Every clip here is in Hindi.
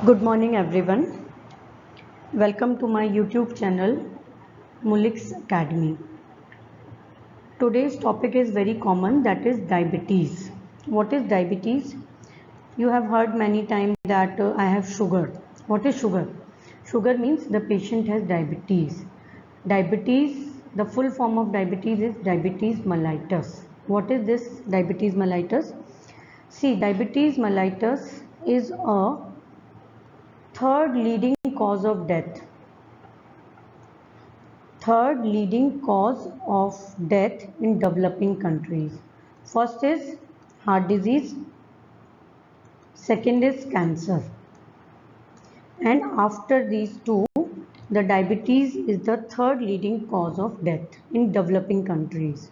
Good morning everyone. Welcome to my YouTube channel Mulix Academy. Today's topic is very common, that is diabetes. What is diabetes? You have heard many times that I have sugar. What is sugar? Sugar means the patient has diabetes. Diabetes, the full form of diabetes is diabetes mellitus. What is this diabetes mellitus? See, diabetes mellitus is a third leading cause of death. Third leading cause of death in developing countries. First is heart disease, second is cancer, and after these two, the diabetes is the third leading cause of death in developing countries.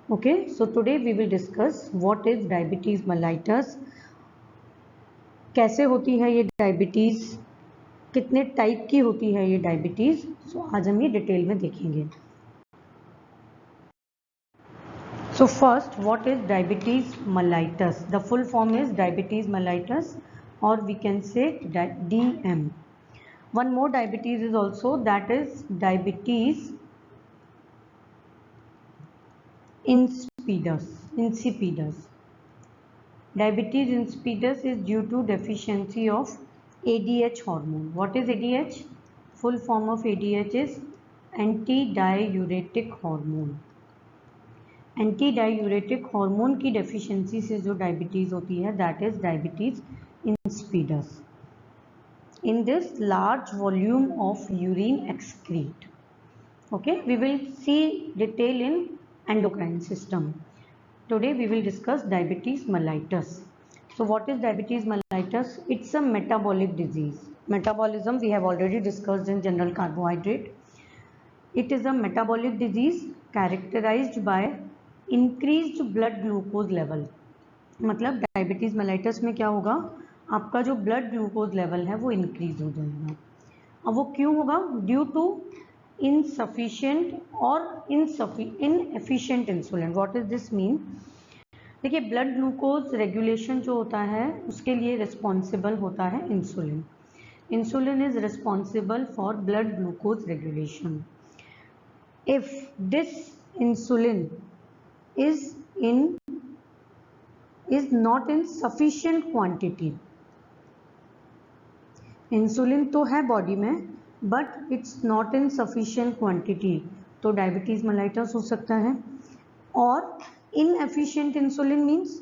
Okay, so today we will discuss what is diabetes mellitus, कैसे होती है ये डायबिटीज़, कितने टाइप की होती है ये डायबिटीज़. सो आज हम ये डिटेल में देखेंगे. So first, what is diabetes mellitus? The full form is diabetes mellitus, or we can say DM. One more diabetes is also, that is diabetes insipidus. Diabetes insipidus is due to deficiency of ADH hormone. What is ADH? Full form of ADH is antidiuretic hormone. Antidiuretic hormone की डेफिशिएंसी से जो डायबिटीज़ होती है, that is diabetes insipidus. In this large volume of urine excrete. Okay, we will see detail in endocrine system. Today we will discuss diabetes mellitus. So what is diabetes mellitus? It's a metabolic disease. Metabolism we have already discussed in general carbohydrate. It is a metabolic disease characterized by increased blood glucose level. मतलब डायबिटीज़ मेलाइटस में क्या होगा, आपका जो ब्लड ग्लूकोज लेवल है वो इंक्रीज हो जाएगा. अब वो क्यों होगा? ड्यू टू इनसफिशिएंट और inefficient insulin. What is this mean? देखिए, ब्लड ग्लूकोज रेगुलेशन जो होता है उसके लिए रिस्पॉन्सिबल होता है insulin. Insulin is responsible for blood glucose regulation. If this insulin is not in sufficient quantity. Insulin तो है बॉडी में but it's not in sufficient quantity, तो डायबिटीज मेलाइटस हो सकता है. और इनएफिशिएंट इंसुलिन मीन्स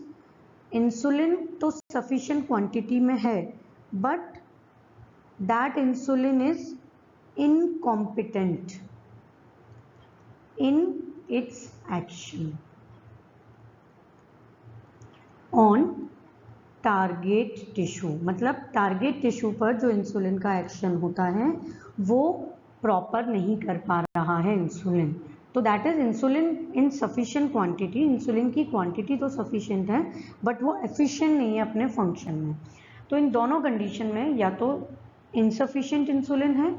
इंसुलिन तो सफिशिएंट क्वांटिटी में है but that insulin is incompetent in its action on target tissue. मतलब टारगेट टिश्यू पर जो इंसुलिन का एक्शन होता है वो प्रॉपर नहीं कर पा रहा है इंसुलिन. तो that is insulin in sufficient quantity. Insulin की क्वांटिटी तो सफिशिएंट है बट वो एफिशिएंट नहीं है अपने फंक्शन में. तो इन दोनों कंडीशन में या तो इनसफिशिएंट इंसुलिन है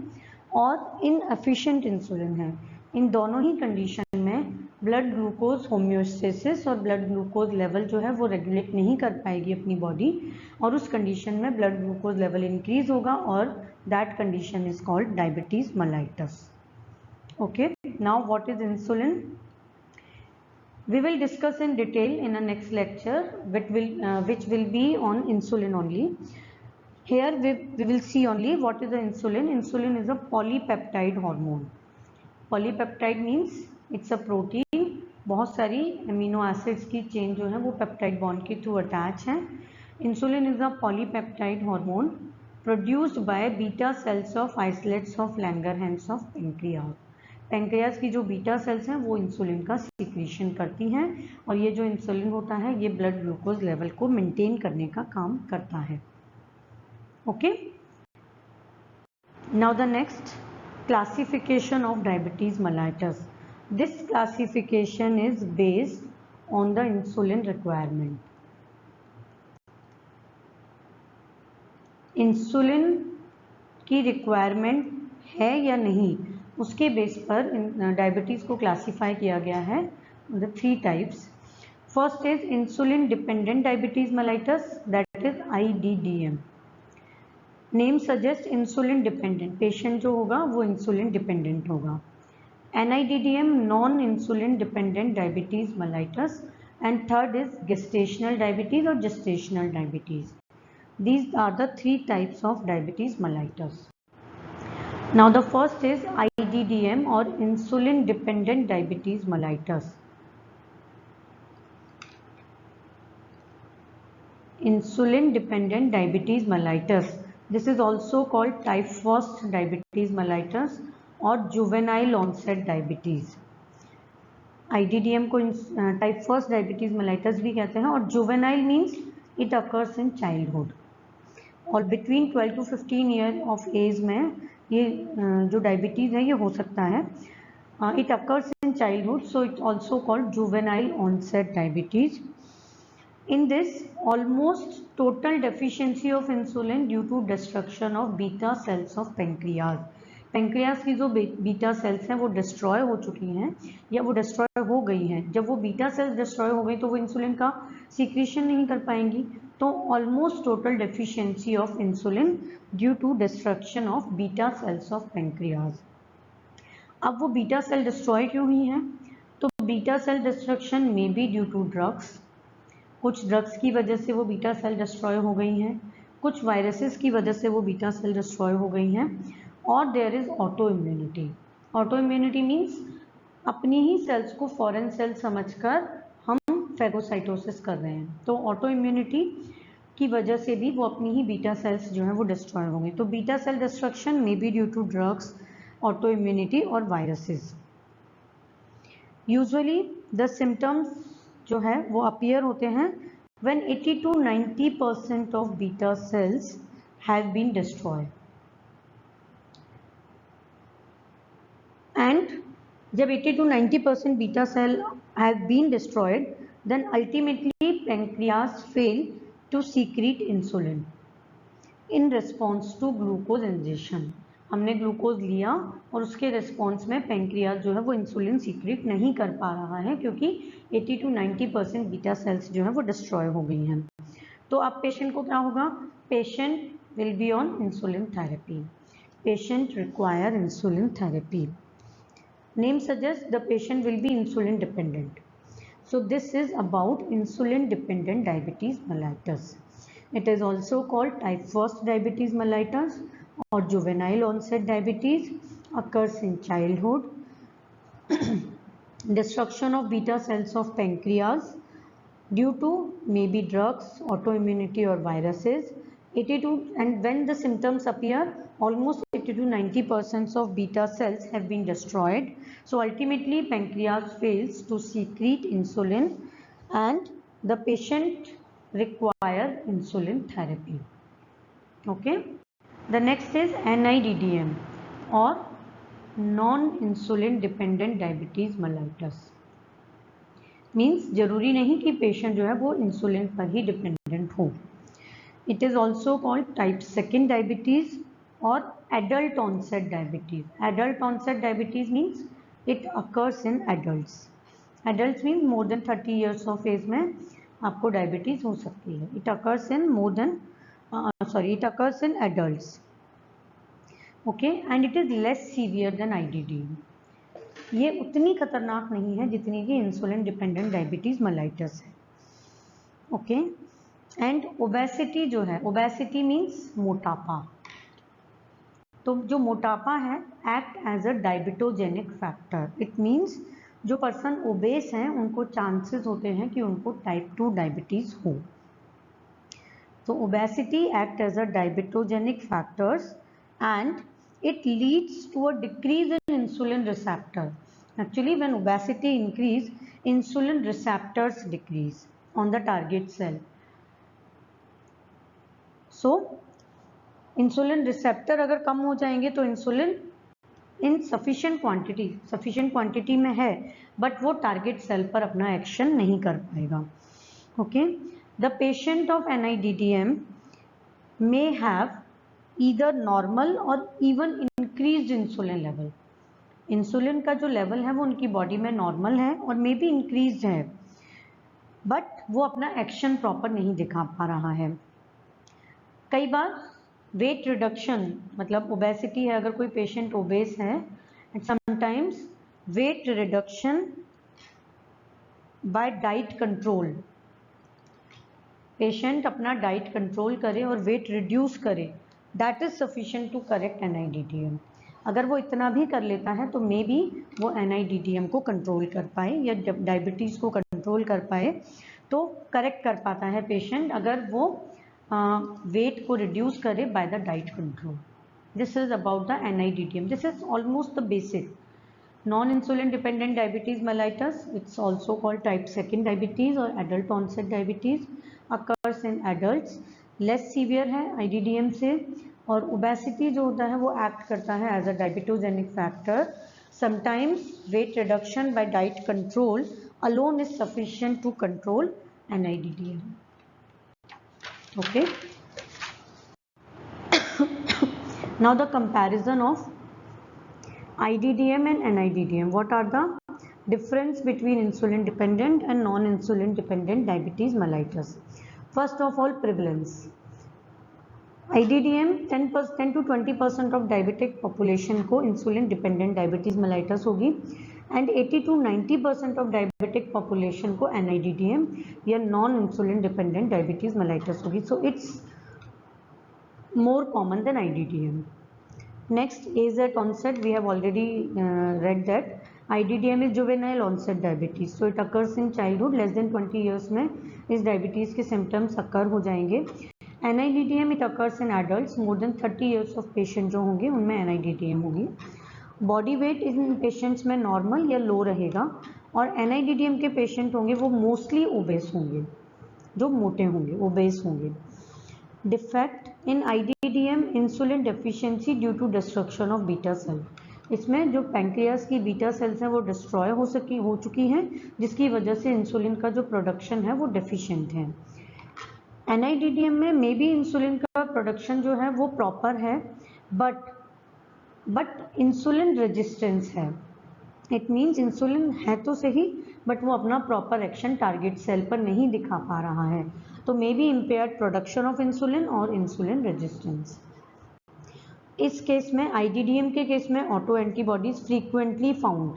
और इनएफिशिएंट इंसुलिन है. इन दोनों ही कंडीशन में ब्लड ग्लूकोज होम्योस्टेसिस और ब्लड ग्लूकोज लेवल जो है वो रेगुलेट नहीं कर पाएगी अपनी बॉडी, और उस कंडीशन में ब्लड ग्लूकोज लेवल इंक्रीज होगा और that condition is called diabetes mellitus. Okay, now what is insulin? We will discuss in detail in a next lecture which will be on insulin only. Here we will see only what is the insulin. Insulin is a polypeptide hormone. Polypeptide means it's a protein. बहुत सारी अमीनो एसिड्स की चेन जो है वो पेप्टाइड बॉन्ड के थ्रू अटैच है. Insulin is a polypeptide hormone produced by beta cells of isolates of Langerhans of pancreas. Pancreas की जो बीटा सेल्स हैं वो इंसुलिन का सीक्रेशन करती हैं, और ये जो इंसुलिन होता है ये ब्लड ग्लूकोज लेवल को मेंटेन करने का काम करता है. Okay, now the next classification of diabetes mellitus. This classification is based on the insulin requirement. Insulin की रिक्वायरमेंट है या नहीं उसके बेस पर डायबिटीज़ को क्लासीफाई किया गया है the 3 types. First is insulin dependent diabetes mellitus, that is IDDM. Name suggest insulin dependent, patient जो होगा वो इंसुलिन डिपेंडेंट होगा। NIDDM non insulin dependent diabetes mellitus, and third is gestational diabetes और gestational diabetes. These are the three types of diabetes mellitus. Now the first is IDDM or insulin dependent diabetes mellitus. Insulin dependent diabetes mellitus. This is also called type 1 diabetes mellitus or juvenile onset diabetes. IDDM को type 1 diabetes mellitus भी कहते हैं और juvenile means it occurs in childhood. और between 12 to 15 year of age में ये जो डायबिटीज़ है ये हो सकता है। It occurs in childhood, so it also called juvenile onset diabetes. In this almost total deficiency of insulin due to destruction of beta cells of pancreas. Pancreas की जो बीटा सेल्स हैं वो डिस्ट्रॉय हो चुकी हैं या वो डिस्ट्रॉय हो गई हैं। जब वो बीटा सेल्स डिस्ट्रॉय हो गई तो वो इंसुलिन का सीक्रेशन नहीं कर पाएंगी, तो almost total deficiency of insulin due to destruction of beta cells of pancreas. अब वो बीटा सेल डिस्ट्रॉय क्यों हुई हैं? तो beta cell destruction may be due to drugs, कुछ ड्रग्स की वजह से वो बीटा सेल डिस्ट्रॉय हो गई हैं, कुछ वायरसेस की वजह से वो बीटा सेल डिस्ट्रॉय हो गई हैं, और there is autoimmunity. Autoimmunity means अपनी ही सेल्स को फॉरेन सेल समझकर हम फैगोसाइटोसिस कर रहे हैं, तो ऑटो इम्यूनिटी की वजह से भी वो अपनी ही बीटा सेल्स जो है वो डिस्ट्रॉय हो गई। तो beta cell destruction may be due to drugs, autoimmunity और वायरसेस। यूजुअली द सिम्टम्स जो है वो अपीयर होते हैं when 80 to 90% of beta cells have been destroyed, and जब 80 to 90% beta cell have been destroyed, then ultimately pancreas fail to secrete insulin in response to glucose ingestion. हमने ग्लूकोज लिया और उसके रिस्पॉन्स में पेंक्रियाज जो है वो इंसुलिन सीक्रेट नहीं कर पा रहा है क्योंकि 80 to 90% बीटा सेल्स जो है वो डिस्ट्रॉय हो गई हैं। तो अब पेशेंट को क्या होगा? Patient will be on insulin therapy, patient require insulin therapy. Name suggest the patient will be insulin dependent. So this is about insulin dependent diabetes mellitus. It is also called type 1 diabetes mellitus or juvenile onset diabetes, occurs in childhood. Destruction of beta cells of pancreas due to maybe drugs, autoimmunity or viruses. 82 and when the symptoms appear, almost 80 to 90% of beta cells have been destroyed. So ultimately pancreas fails to secrete insulin and the patient require insulin therapy. Okay. The next is NIDDM or non-insulin dependent diabetes mellitus. Means जरूरी नहीं कि पेशेंट जो है वो इंसुलिन पर ही डिपेंडेंट हो। It is also called type 2 diabetes और adult onset diabetes. Adult onset diabetes means it occurs in adults. Adult means more than 30 years of age में आपको डायबिटीज़ हो सकती है। It occurs in it occurs in adults. Okay, and it is less severe than IDDM. ये उतनी खतरनाक नहीं है जितनी कि इंसुलिन डिपेंडेंट डायबिटीज मेलाइटस है। ओके, एंड ओबेसिटी जो है, ओबेसिटी मीन्स मोटापा। तो जो मोटापा है act as a diabetogenic factor. It means जो पर्सन ओबेस हैं उनको चांसेस होते हैं कि उनको टाइप 2 डायबिटीज हो। So obesity acts as a diabetogenic factors and it leads to a decrease in insulin receptor. Actually, when obesity increase, insulin receptors decrease on the target cell. So insulin receptor अगर कम हो जाएंगे तो इंसुलिन इन सफिशिएंट क्वांटिटी में है बट वो टारगेट सेल पर अपना एक्शन नहीं कर पाएगा। Okay, The patient of NIDDM may have either normal or even increased insulin level. Insulin का जो लेवल है वो उनकी बॉडी में नॉर्मल है और मे बी इंक्रीज्ड है, बट वो अपना एक्शन प्रॉपर नहीं दिखा पा रहा है। कई बार वेट रिडक्शन मतलब ओबेसिटी है, अगर कोई पेशेंट ओबेस है, and sometimes weight reduction by diet control, patient अपना डाइट कंट्रोल करे और वेट रिड्यूस करे, that is sufficient to correct NIDDM। अगर वो इतना भी कर लेता है तो मे बी वो NIDDM को कंट्रोल कर पाए या डायबिटीज़ को कंट्रोल कर पाए, तो करेक्ट कर पाता है पेशेंट अगर वो वेट को रिड्यूस करे by the diet control. This is about the NIDDM, this is almost the basic. Non-insulin dependent diabetes mellitus, it's also called type 2 diabetes or adult onset diabetes, occurs in adults, less severe है IDDM से, और obesity जो होता है वो act करता है as a diabetogenic factor. Sometimes weight reduction by diet control alone is sufficient to control NIDDM. Okay. Now the comparison of IDDM and NIDDM. What are the difference between insulin dependent and non-insulin dependent diabetes mellitus? First of all, prevalence. IDDM 10 to 20% of diabetic population को insulin dependent diabetes mellitus होगी, and 80 to 90% of diabetic population को NIDDM या non-insulin dependent diabetes mellitus होगी. So it's more common than IDDM. Next, age at onset, we have already read that IDDM is juvenile onset diabetes, so it occurs in childhood, less than 20 years में इस diabetes के symptoms occur हो जाएंगे. NIDDM it occurs in adults, more than 30 years of patient जो होंगे उनमें NIDDM होगी. Body weight इन patients में normal या low रहेगा, और NIDDM के patient होंगे वो mostly obese होंगे, जो मोटे होंगे, obese होंगे. Defect in IDDM, insulin deficiency due to destruction of beta cell. इसमें जो पैंक्रियास की बीटा सेल्स हैं वो डिस्ट्रॉय हो चुकी हैं, जिसकी वजह से इंसुलिन का जो प्रोडक्शन है वो डेफिशिएंट है. NIDDM में मे बी इंसुलिन का प्रोडक्शन जो है वो प्रॉपर है, बट इंसुलिन रेजिस्टेंस है. इट मीन्स इंसुलिन है तो सही, बट वो अपना प्रॉपर एक्शन टारगेट सेल पर नहीं दिखा पा रहा है, तो may B impaired production of insulin और इंसुलिन रेजिस्टेंस. इस केस में IDDM के केस में ऑटो एंटीबॉडीज फ्रीक्वेंटली फाउंड,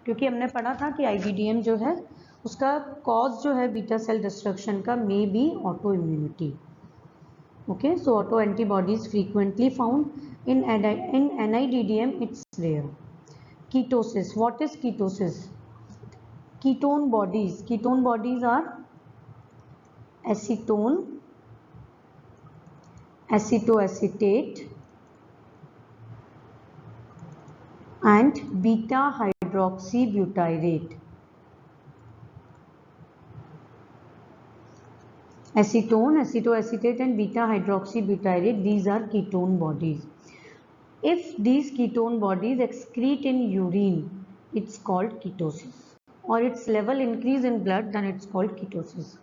क्योंकि हमने पढ़ा था कि IDDM जो है उसका कॉज जो है बीटा सेल डिस्ट्रक्शन का may be autoimmunity. Okay, so autoantibodies frequently found in NIDDM, it's rare. Ketosis. What is ketosis? Ketone bodies. Ketone bodies are acetone, acetoacetate, and beta hydroxybutyrate. Acetone, acetoacetate, and beta hydroxybutyrate, these are ketone bodies. If these ketone bodies excrete in urine, it's called ketosis, or its level increase in blood, then it's called ketosis.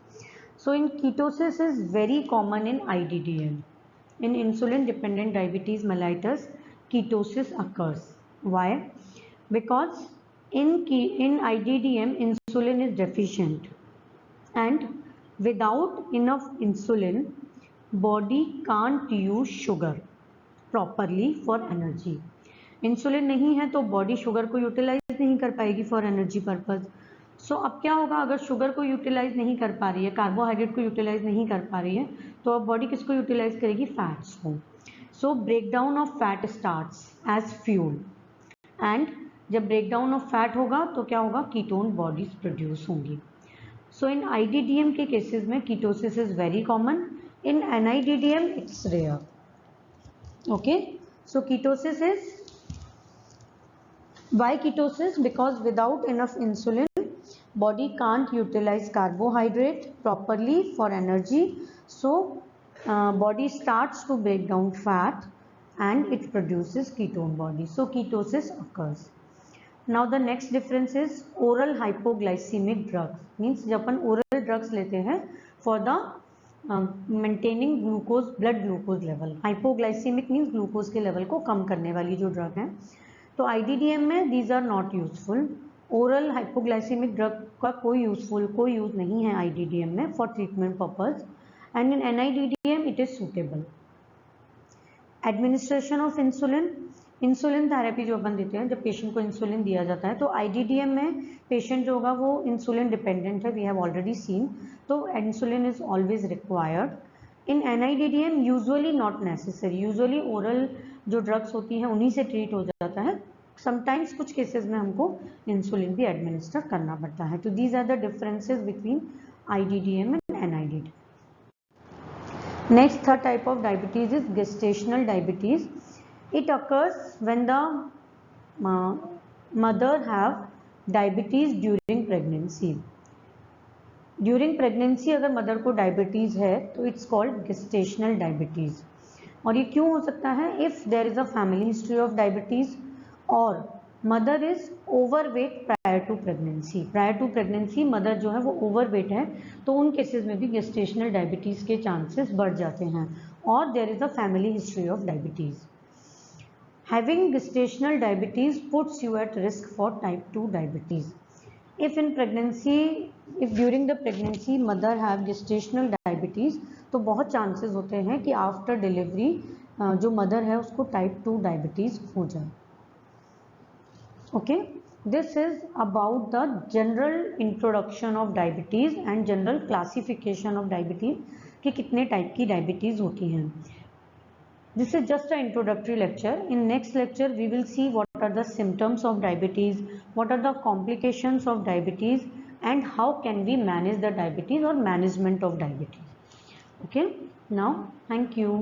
So in ketosis is very common in IDDM. In insulin dependent diabetes mellitus, ketosis occurs. Why? Because in IDDM insulin is deficient, and without enough insulin body can't use sugar properly for energy. Insulin नहीं है तो बॉडी शुगर को यूटिलाइज नहीं कर पाएगी फॉर एनर्जी पर्पज. सो अब क्या होगा, अगर शुगर को यूटिलाइज नहीं कर पा रही है, कार्बोहाइड्रेट को यूटिलाइज नहीं कर पा रही है, तो अब बॉडी किसको यूटिलाइज करेगी, फैट्स को. So break down of fat starts as fuel, and जब ब्रेक डाउन ऑफ फैट होगा तो क्या होगा, कीटोन बॉडीज प्रोड्यूस होंगी. सो इन IDDM के केसेस में ketosis is very common, in NIDDM it's rare. Okay, so ketosis is, why ketosis? Because without enough insulin body can't utilize carbohydrate properly for energy, so body starts to break down fat and it produces ketone body, so ketosis occurs. Now the next difference is oral hypoglycemic drugs, means जब अपन oral drugs लेते हैं for the maintaining glucose, blood glucose level. Hypoglycaemic means glucose के लेवल को कम करने वाली जो ड्रग है, तो IDDM में these are not useful. Oral hypoglycaemic drug का कोई यूज नहीं है IDDM में for treatment purpose, and in NIDDM it is suitable. Administration of insulin, insulin therapy जो अपन देते हैं, जब पेशेंट को इंसुलिन दिया जाता है तो आईडीडीएम में पेशेंट जो होगा वो इंसुलिन डिपेंडेंट है, वी हैव ऑलरेडी सीन, तो insulin is always required. In NIDDM usually not necessary, usually oral जो ड्रग्स होती हैं उन्हीं से ट्रीट हो जाता है, समटाइम्स कुछ केसेस में हमको इंसुलिन भी एडमिनिस्टर करना पड़ता है। तो these are the differences between IDDM and NIDDM. Next, third type of diabetes is gestational diabetes. It occurs when the mother have diabetes during pregnancy. During pregnancy अगर मदर को डायबिटीज़ है तो इट्स कॉल्ड gestational diabetes. और ये क्यों हो सकता है? If there is a family history of diabetes और mother is overweight prior to pregnancy, prior to pregnancy mother जो है वो ओवरवेट है, तो उन केसेस में भी गेस्टेशनल डायबिटीज़ के चांसेस बढ़ जाते हैं। और there is a family history of diabetes. Having gestational diabetes puts you at risk for type 2 diabetes. If in pregnancy, if during the pregnancy mother have gestational diabetes, तो बहुत चांसेस होते हैं कि आफ्टर डिलीवरी जो मदर है उसको टाइप 2 डायबिटीज़ हो जाए। Okay, this is about the general introduction of diabetes and general classification of diabetes कि कितने टाइप की डायबिटीज़ होती हैं। This is just an introductory lecture. In next lecture we will see what are the symptoms of diabetes, what are the complications of diabetes and how can we manage the diabetes or management of diabetes. Okay, now thank you.